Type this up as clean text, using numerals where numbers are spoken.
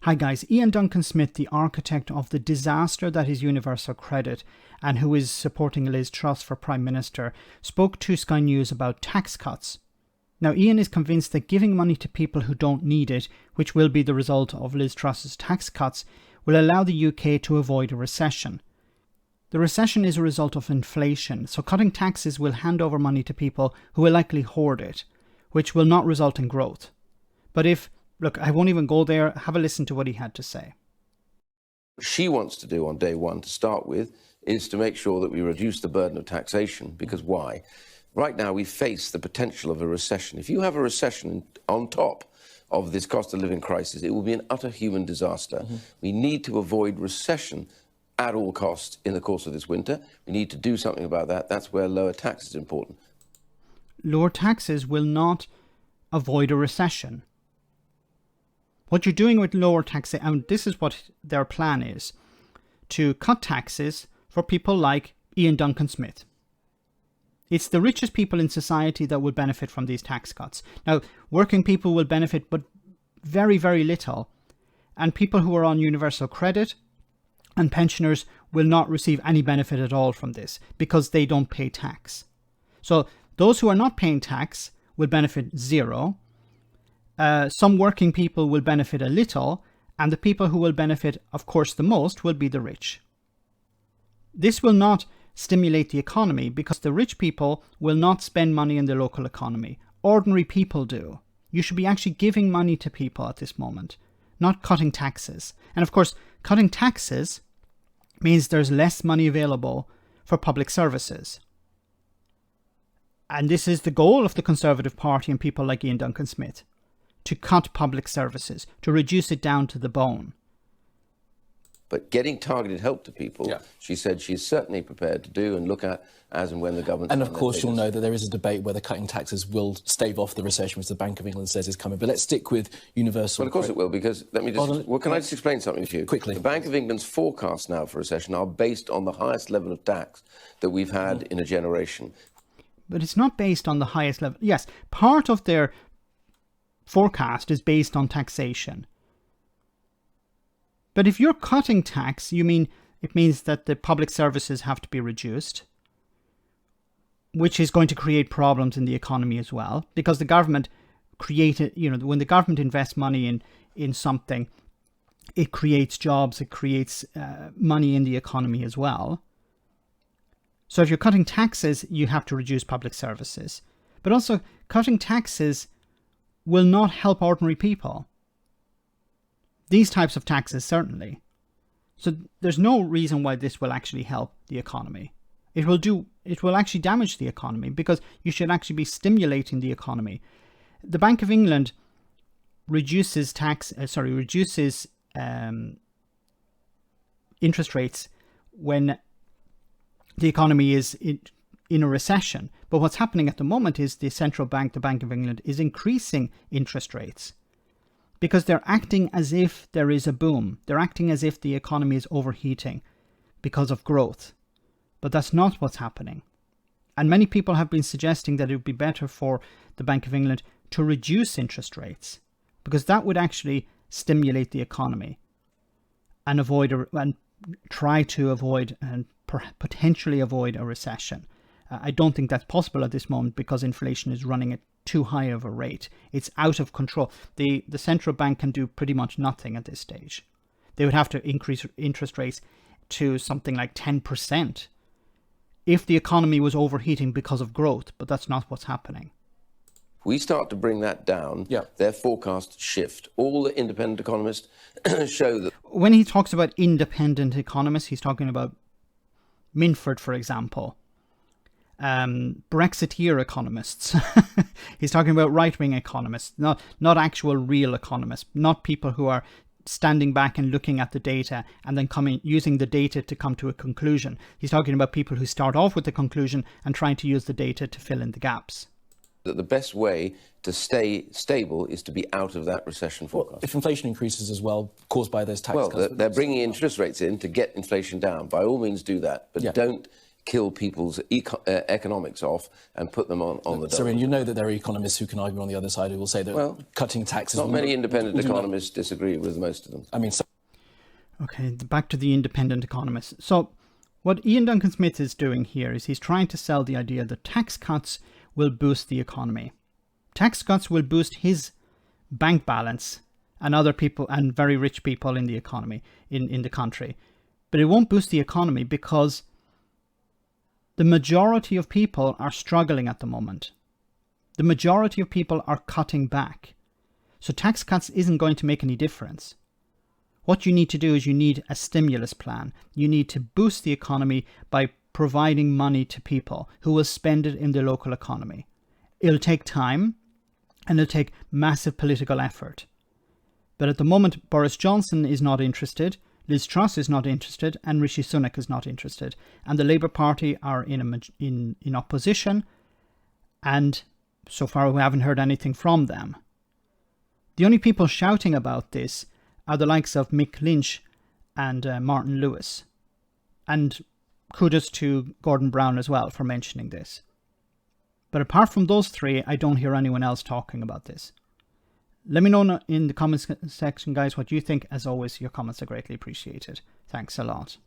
Hi guys, Iain Duncan Smith, the architect of the disaster that is universal credit and who is supporting Liz Truss for Prime Minister, spoke to Sky News about tax cuts. Now, Iain is convinced that giving money to people who don't need it, which will be the result of Liz Truss's tax cuts, will allow the UK to avoid a recession. The recession is a result of inflation, so cutting taxes will hand over money to people who will likely hoard it, which will not result in growth. But look, I won't even go there. Have a listen to what he had to say. What she wants to do on day one, to start with, is to make sure that we reduce the burden of taxation. Because why? Right now, we face the potential of a recession. If you have a recession on top of this cost of living crisis, it will be an utter human disaster. We need to avoid recession at all costs in the course of this winter. We need to do something about that. That's where lower tax is important. Lower taxes will not avoid a recession. What you're doing with lower taxes, and this is what their plan is, to cut taxes for people like Iain Duncan Smith. It's the richest people in society that will benefit from these tax cuts. Now, working people will benefit, but very, very little. And people who are on universal credit and pensioners will not receive any benefit at all from this because they don't pay tax. So those who are not paying tax will benefit zero. Some working people will benefit a little, and the people who will benefit, of course, the most will be the rich. This will not stimulate the economy because the rich people will not spend money in the local economy. Ordinary people do. You should be actually giving money to people at this moment, not cutting taxes. And of course, cutting taxes means there's less money available for public services. And this is the goal of the Conservative Party and people like Iain Duncan Smith, to cut public services, to reduce it down to the bone. But getting targeted help to people, she said she's certainly prepared to do and look at as and when the government... And of course you'll know that there is a debate whether cutting taxes will stave off the recession, which the Bank of England says is coming. But let's stick with universal... Well, of course it will, because let me just... Well, can I just explain something to you? Quickly. The Bank of England's forecasts now for recession are based on the highest level of tax that we've had in a generation. But it's not based on the highest level. Yes, part of their forecast is based on taxation. But if you're cutting tax, it means that the public services have to be reduced, which is going to create problems in the economy as well, because the government created, when the government invests money in something, it creates jobs, it creates money in the economy as well. So if you're cutting taxes, you have to reduce public services. But also, cutting taxes will not help ordinary people. These types of taxes, certainly. So there's no reason why this will actually help the economy. It will actually damage the economy because you should actually be stimulating the economy. The Bank of England reduces interest rates when the economy is in a recession. But what's happening at the moment is the central bank, the Bank of England, is increasing interest rates because they're acting as if there is a boom. They're acting as if the economy is overheating because of growth. But that's not what's happening. And many people have been suggesting that it would be better for the Bank of England to reduce interest rates because that would actually stimulate the economy and try to avoid and potentially avoid a recession. I don't think that's possible at this moment because inflation is running at too high of a rate. It's out of control. The central bank can do pretty much nothing at this stage. They would have to increase interest rates to something like 10% if the economy was overheating because of growth, but that's not what's happening. We start to bring that down, their forecasts shift. All the independent economists show that... When he talks about independent economists, he's talking about Minford, for example. Brexiteer economists. He's talking about right-wing economists, not actual real economists, not people who are standing back and looking at the data and then using the data to come to a conclusion. He's talking about people who start off with the conclusion and trying to use the data to fill in the gaps. That the best way to stay stable is to be out of that recession forecast. Well, if inflation increases as well, caused by those tax cuts... Well, they're bringing interest rates in to get inflation down. By all means do that, but don't kill people's economics off and put them on the So, dole. you know that there are economists who can argue on the other side who will say that cutting taxes... Not many independent economists disagree with most of them. I mean... Okay, back to the independent economists. So what Iain Duncan Smith is doing here is he's trying to sell the idea that tax cuts will boost the economy. Tax cuts will boost his bank balance and other people and very rich people in the economy, in the country. But it won't boost the economy because the majority of people are struggling at the moment. The majority of people are cutting back. So tax cuts isn't going to make any difference. What you need to do is you need a stimulus plan. You need to boost the economy by providing money to people who will spend it in the local economy. It'll take time and it'll take massive political effort. But at the moment, Boris Johnson is not interested, Liz Truss is not interested, and Rishi Sunak is not interested. And the Labour Party are in opposition, and so far we haven't heard anything from them. The only people shouting about this are the likes of Mick Lynch and Martin Lewis. And kudos to Gordon Brown as well for mentioning this. But apart from those three, I don't hear anyone else talking about this. Let me know in the comments section, guys, what you think. As always, your comments are greatly appreciated. Thanks a lot.